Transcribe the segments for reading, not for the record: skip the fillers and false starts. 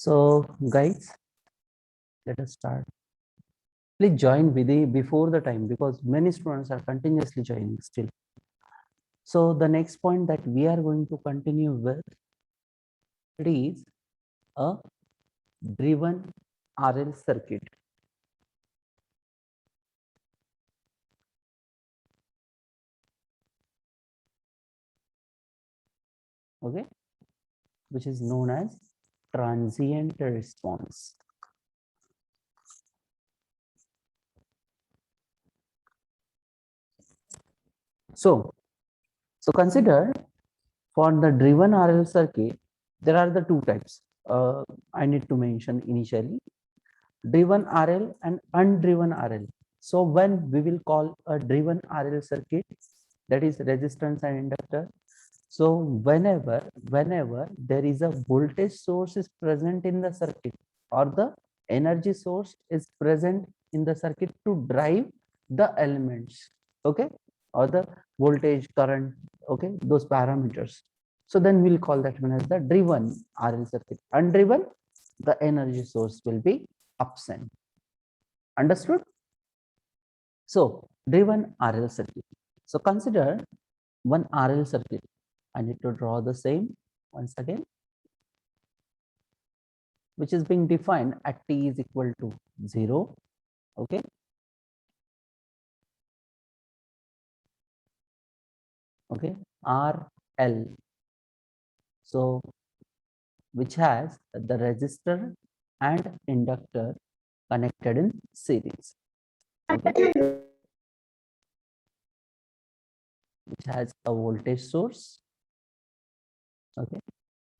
So, guys, let us start. Please join before the time because many students are continuously joining still. So, the next point that we are going to continue with, it is a driven RL circuit. Okay, which is known as transient response. So consider for the driven RL circuit, there are the two types. I need to mention initially driven RL and undriven RL. So when we will call a driven RL circuit, that is resistance and inductor. So whenever there is a voltage source is present in the circuit or the energy source is present in the circuit to drive the elements, okay, or the voltage, current, okay, those parameters. So then we'll call that one as the driven RL circuit. Undriven, the energy source will be absent. Understood? So driven RL circuit. So consider one RL circuit. I need to draw the same once again, which is being defined at t is equal to 0. Okay. Okay. RL. So which has the resistor and inductor connected in series. Okay. Which has a voltage source. Okay.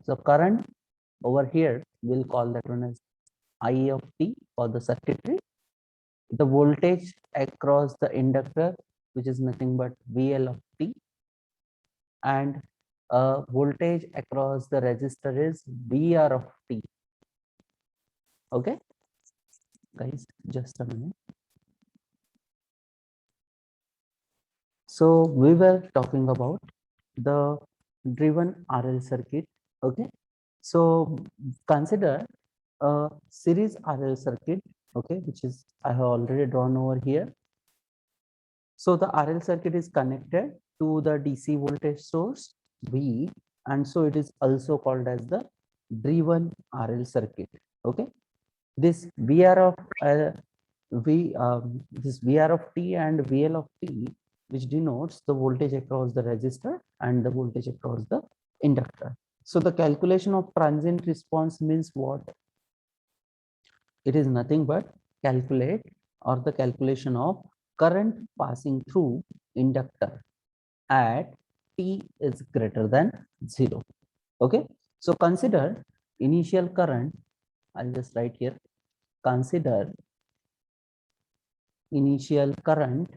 So current over here, we'll call that one as I of t for the circuitry. The voltage across the inductor, which is nothing but VL of t, and voltage across the resistor is VR of t. Okay, guys, just a minute. So we were talking about the driven RL circuit. Okay, so consider a series RL circuit. Okay, which is I have already drawn over here. So the RL circuit is connected to the DC voltage source V, and so it is also called as the driven RL circuit. Okay, this VR of this VR of t and VL of t, which denotes the voltage across the resistor and the voltage across the inductor. So the calculation of transient response means what? It is nothing but calculate or the calculation of current passing through inductor at t is greater than 0. Okay, so consider initial current. I'll just write here, consider initial current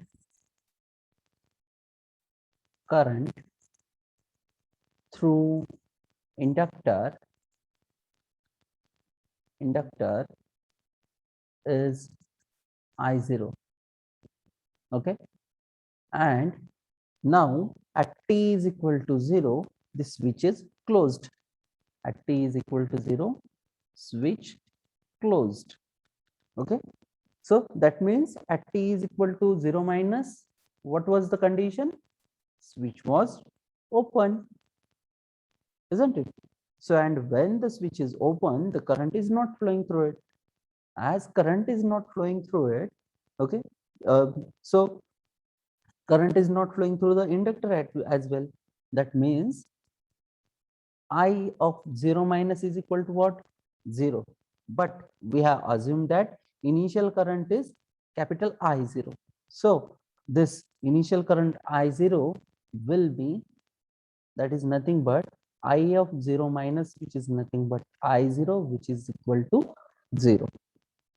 through inductor is I0. Okay, and now at t is equal to 0, this switch is closed. At t is equal to 0, switch closed. Okay, so that means at t is equal to 0 minus, what was the condition? Switch was open, isn't it? So, and when the switch is open, the current is not flowing through it. As current is not flowing through it, okay, so current is not flowing through the inductor as well. That means I of 0 minus is equal to what? 0. But we have assumed that initial current is capital I0. So this initial current I0 will be, that is nothing but I of 0 minus, which is nothing but I0, which is equal to 0.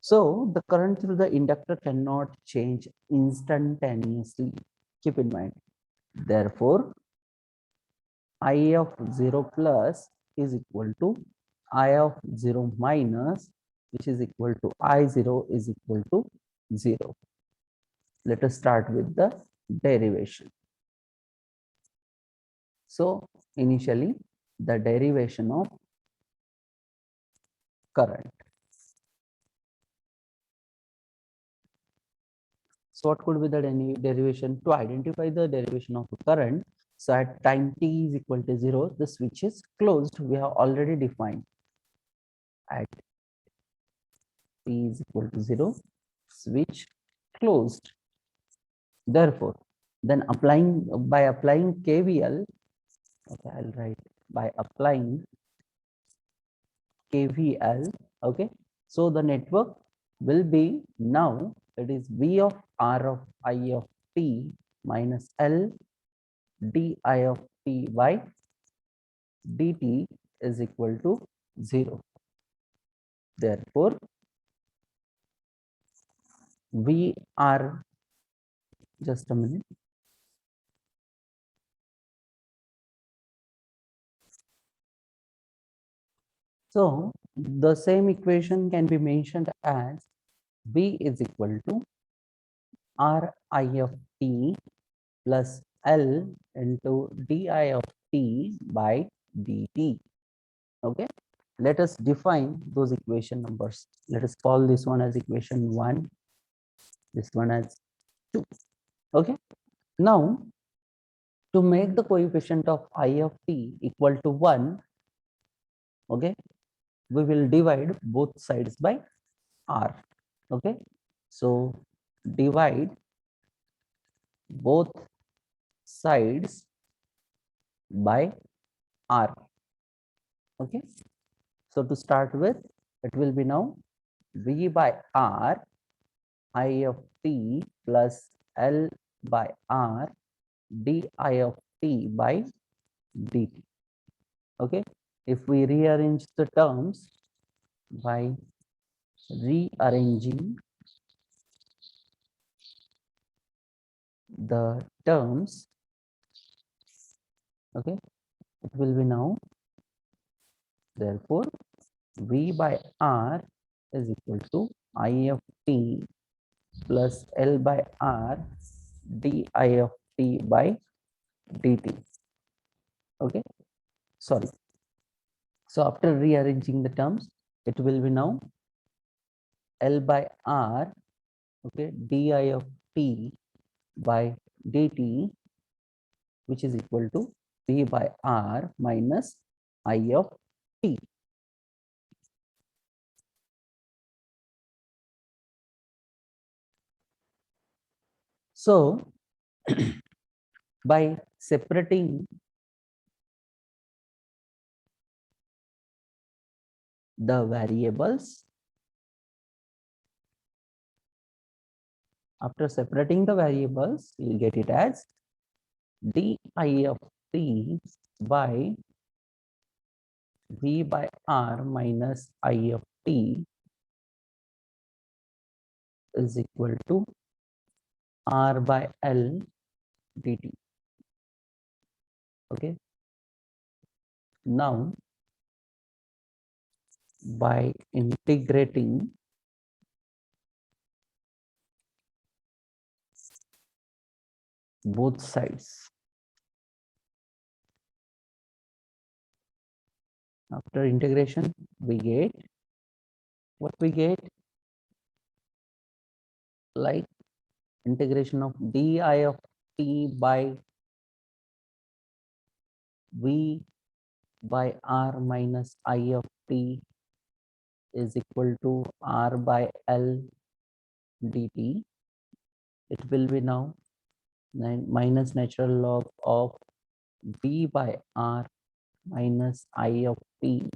So the current through the inductor cannot change instantaneously. Keep in mind. Therefore, I of 0 plus is equal to I of 0 minus, which is equal to I0 is equal to 0. Let us start with the derivation. So initially, the derivation of current. So what could be the derivation? To identify the derivation of current, so at time t is equal to 0, the switch is closed. We have already defined at t is equal to 0, switch closed. Therefore, then by applying KVL, okay, I'll write by applying KVL, okay. So the network will be now, it is V of R of I of t minus L di of t by dt is equal to 0. Therefore, we are, just a minute. So the same equation can be mentioned as V is equal to R I of t plus L into di of t by dt. Okay. Let us define those equation numbers. Let us call this one as equation 1, this one as 2. Okay. Now, to make the coefficient of I of t equal to 1, okay, we will divide both sides by R. Okay. So, divide both sides by R. Okay. So, to start with, it will be now V by R I of t plus L by R di of t by dt. Okay. If we rearrange the terms by rearranging the terms, okay, it will be now, therefore, V by R is equal to I of t plus L by R di of t by dt. Okay, sorry. So after rearranging the terms, it will be now L by R, okay, di of t by dt, which is equal to V by R minus I of t. So by separating the variables, after separating the variables, you will get it as di of t by V by R minus I of t is equal to R by L dt. Okay. Now, by integrating both sides, after integration, we get what we get, like integration of di of t by V by R minus I of t is equal to R by L dt. It will be now minus natural log of V by R minus I of t,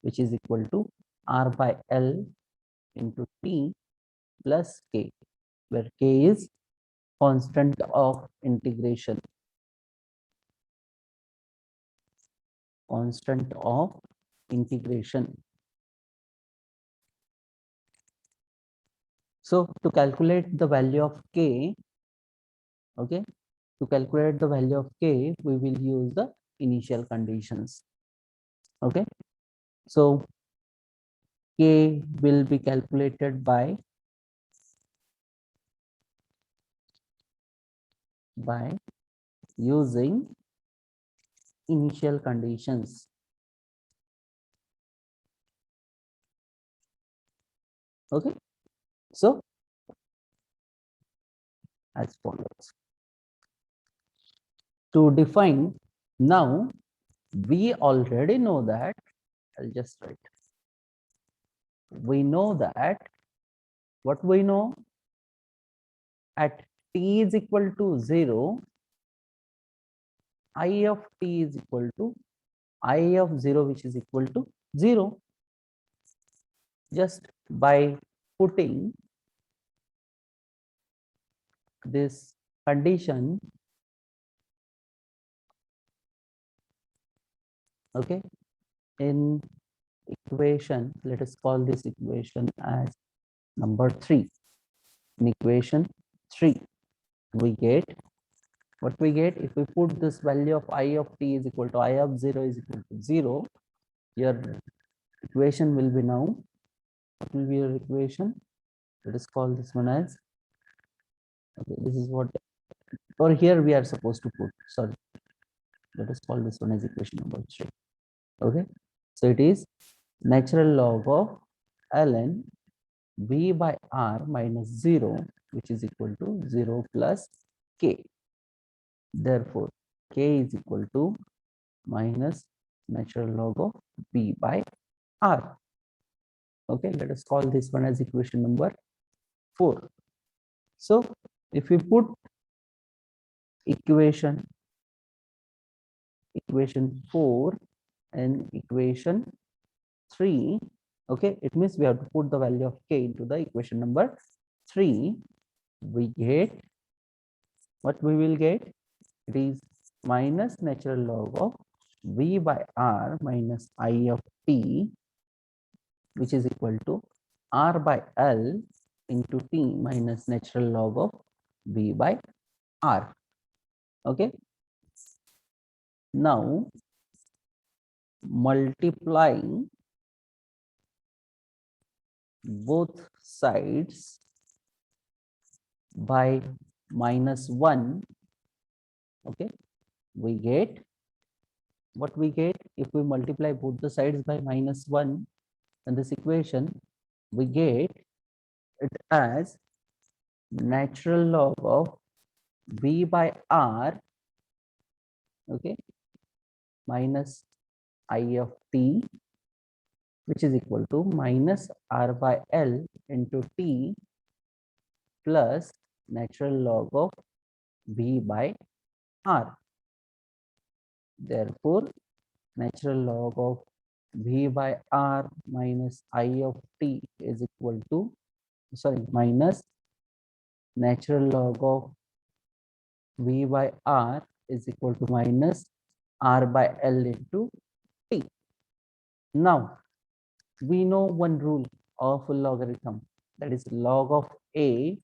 which is equal to R by L into t plus k, where k is constant of integration. Constant of integration. So to calculate the value of k, okay, to calculate the value of k, we will use the initial conditions. Okay, so k will be calculated by using initial conditions. Okay, so as follows. To define, now we already know that, I'll just write, we know that, what we know, at t is equal to 0, I of t is equal to I of 0, which is equal to 0. Just by putting this condition, okay, in equation, let us call this equation as number 3. In equation 3, we get, what we get, if we put this value of I of t is equal to I of 0 is equal to 0, your equation will be now, what will be your equation? Let us call this one as, okay, this is what, or here we are supposed to put, sorry, let us call this one as equation number 3. Okay, so it is natural log of ln v by r minus 0, which is equal to 0 plus k. Therefore, k is equal to minus natural log of v by r. Okay, let us call this one as equation number 4. So if we put equation 4 and equation 3, okay, it means we have to put the value of k into the equation number 3. We get, what we will get, it is minus natural log of v by r minus I of t, which is equal to r by l into t minus natural log of v by r. Okay, now multiplying both sides by minus 1, okay, we get, what we get, if we multiply both the sides by minus 1 in this equation, we get it as natural log of v by r, okay, minus I of t, which is equal to minus r by l into t plus natural log of v by r. Therefore, natural log of v by r minus I of t is equal to, sorry, minus natural log of v by r is equal to minus r by l into t. Now, we know one rule of logarithm, that is log of a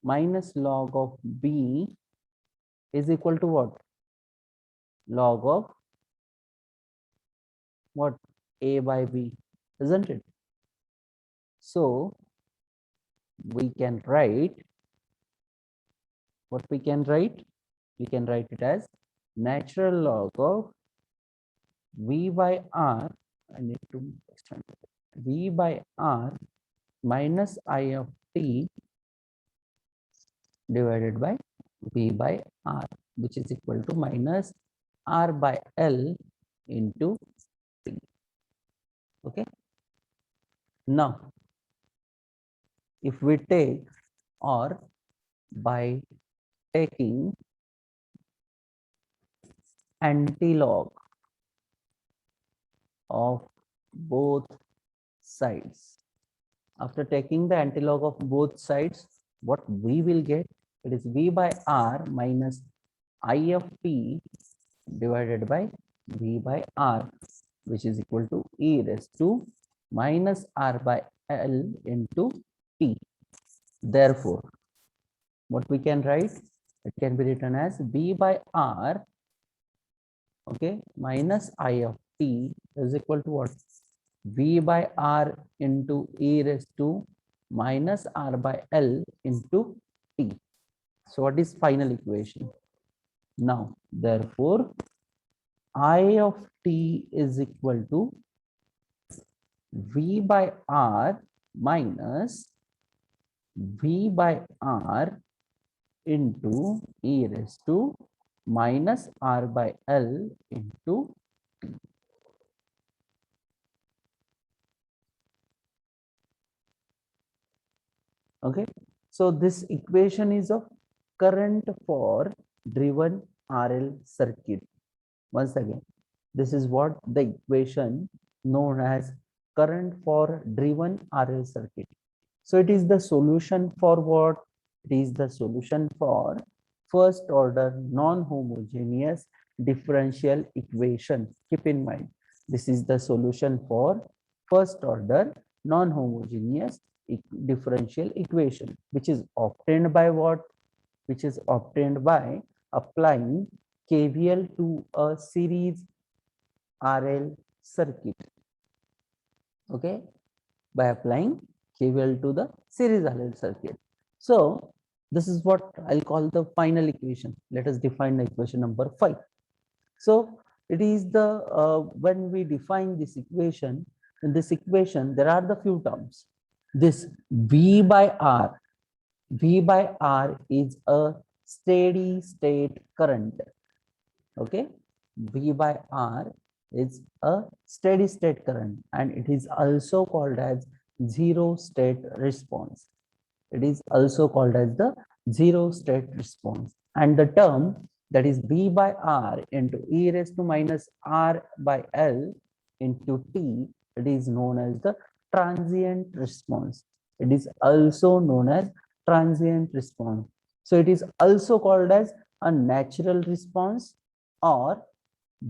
minus log of b is equal to what? Log of what? A by b, isn't it? So we can write, what we can write? We can write it as natural log of v by r, I need to extend it, v by r minus I of t divided by v by r, which is equal to minus r by l into t. Okay, now if we take, or by taking antilog of both sides, after taking the antilog of both sides, what we will get, it is v by r minus I of t divided by v by r, which is equal to e raised to minus r by l into t. Therefore, what we can write, it can be written as v by r, okay, minus I of t is equal to what? V by r into e raised to minus r by l into t. So what is final equation? Now, therefore, I of t is equal to v by r minus V by R into e raised to minus R by L into T. Okay, so this equation is of current for driven RL circuit. Once again, this is what the equation known as current for driven RL circuit. So it is the solution for what? It is the solution for first order non-homogeneous differential equation. Keep in mind, this is the solution for first order non-homogeneous differential equation, which is obtained by what? Which is obtained by applying KVL to a series RL circuit. Okay, by applying KVL to the series RL circuit. So this is what I'll call the final equation. Let us define the equation number 5. So it is the when we define this equation, in this equation there are the few terms. This V by R is a steady state current. Okay, V by R is a steady state current, and it is also called as zero state response. It is also called as the zero state response. And the term that is V by R into e raised to minus R by L into T, it is known as the transient response. It is also known as transient response. So it is also called as a natural response or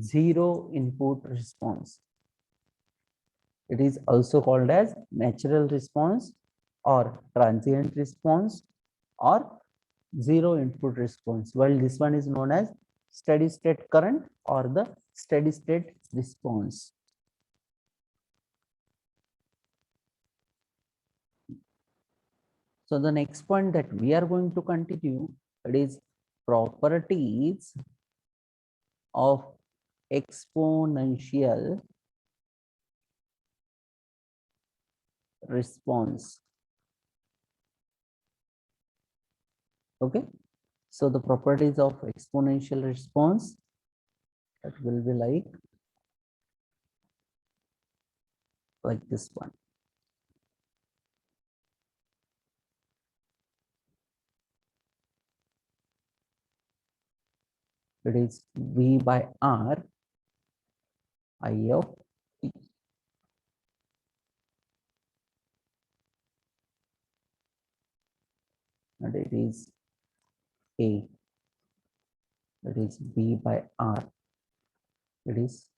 zero input response. It is also called as natural response or transient response or zero input response, while this one is known as steady state current or the steady state response. So the next point that we are going to continue, it is properties of exponential response. Okay, so the properties of exponential response, that will be like this one. It is V by R I of T. And it is A, that is V by R. It is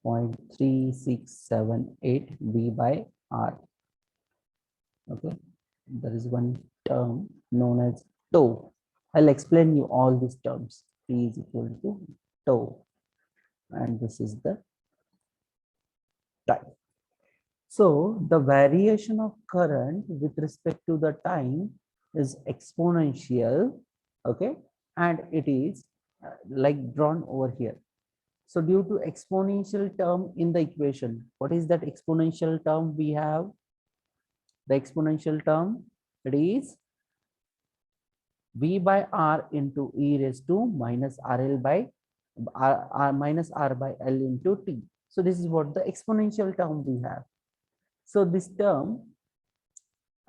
0.3678 V by R. Okay, there is one term known as tau. I'll explain you all these terms. T is equal to tau, and this is the time. So the variation of current with respect to the time is exponential. Okay, and it is like drawn over here. So due to exponential term in the equation, what is that exponential term we have? The exponential term, it is V by R into e raised to minus RL by R minus R by L into T. So this is what the exponential term we have. So this term,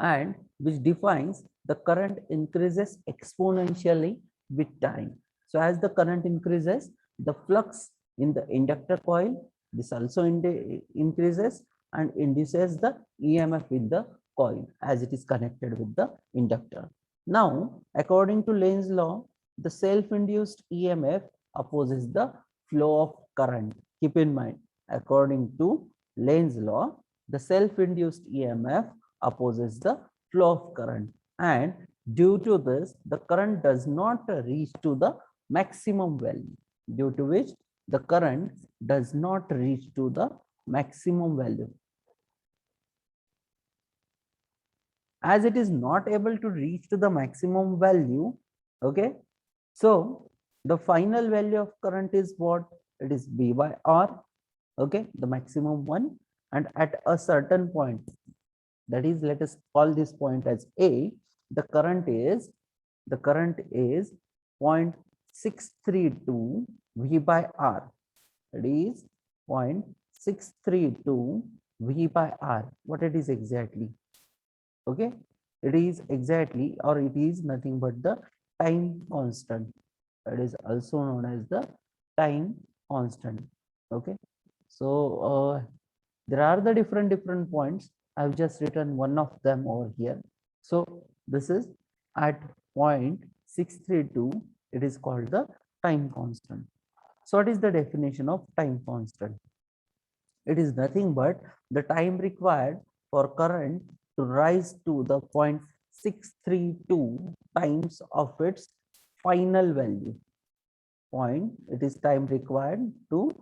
and which defines the current increases exponentially with time. So as the current increases, the flux in the inductor coil, this also increases and induces the EMF with the coil as it is connected with the inductor. Now, according to Lenz's law, the self-induced EMF opposes the flow of current. Keep in mind, according to Lenz's law, the self-induced EMF opposes the flow of current, and due to this the current does not reach to the maximum value, due to which the current does not reach to the maximum value. As it is not able to reach to the maximum value, okay, so the final value of current is what? It is V by R, okay, the maximum one, and at a certain point that is, let us call this point as A. The current is 0.632 V by R. That is 0.632 V by R. What it is exactly? Okay, it is exactly, or it is nothing but the time constant. It is also known as the time constant. Okay, so there are the different points. I've just written one of them over here. So this is at 0.632. It is called the time constant. So what is the definition of time constant? It is nothing but the time required for current to rise to the 0.632 times of its final value. It is time required to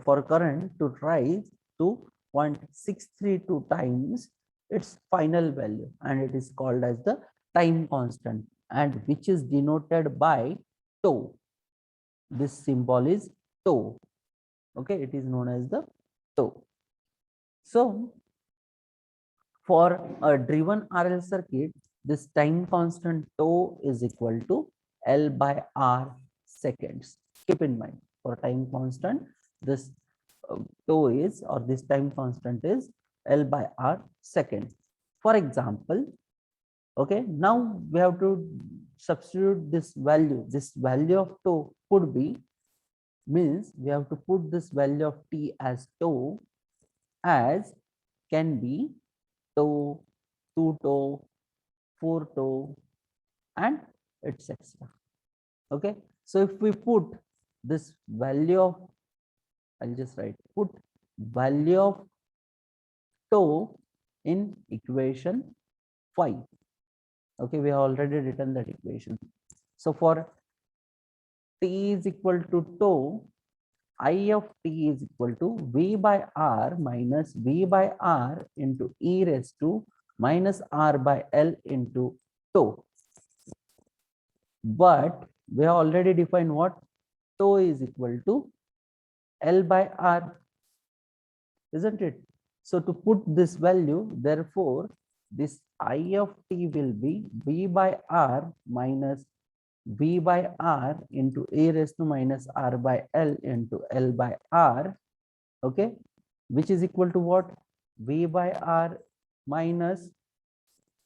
for current to rise to 0.632 times its final value, and it is called as the time constant, and which is denoted by tau. This symbol is tau. Okay, it is known as the tau. So for a driven RL circuit, this time constant tau is equal to L by R seconds. Keep in mind, for time constant, this tau is, or this time constant is L by R seconds. For example, okay, now we have to substitute this value. This value of tau could be, means we have to put this value of T as tau as can be tau, 2 tau, 4 tau, and etc. Okay, so if we put this value of, I'll just write, put value of tau in equation 5. Okay, we have already written that equation. So for T is equal to tau, I of T is equal to V by R minus V by R into e raised to minus R by L into tau. But we have already defined what tau is equal to L by R, isn't it? So to put this value, therefore, this I of T will be V by R minus V by R into e raised to minus R by L into L by R, okay, which is equal to what? V by R minus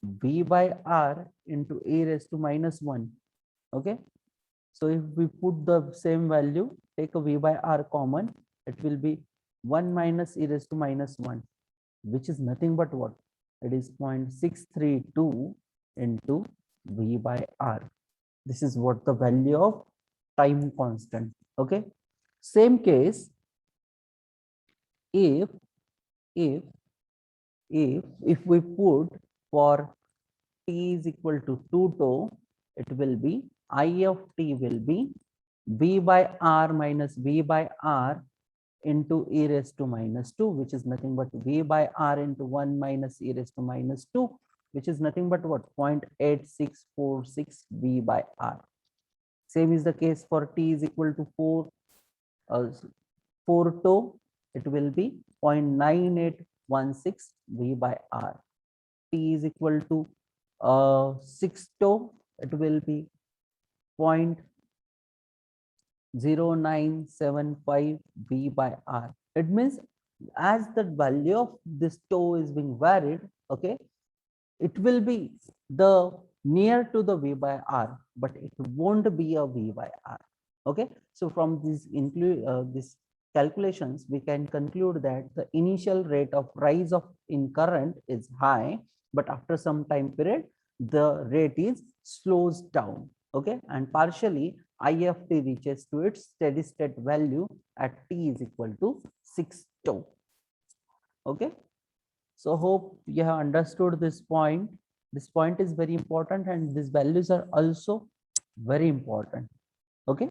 V by R into e raised to minus 1, okay. So if we put the same value, take a V by R common, it will be 1 minus e raised to minus 1, which is nothing but what? It is 0.632 into V by R. This is what the value of time constant. Okay. Same case, if we put for T is equal to 2 tau, it will be I of T will be V by R minus V by R into e raised to minus 2, which is nothing but V by R into 1 minus e raised to minus 2, which is nothing but what? 0.8646 V by R. Same is the case for T is equal to 4 tau, it will be 0.9816 V by R. T is equal to 6 tau, it will be 0.0975 V by R. It means as the value of this tau is being varied, okay, it will be the near to the V by R, but it won't be a V by R. Okay, so from these this calculations, we can conclude that the initial rate of rise of in current is high, but after some time period, the rate is slows down. Okay, and partially IFT reaches to its steady state value at T is equal to 6 tau. Okay, so hope you have understood this point. This point is very important, and these values are also very important. Okay.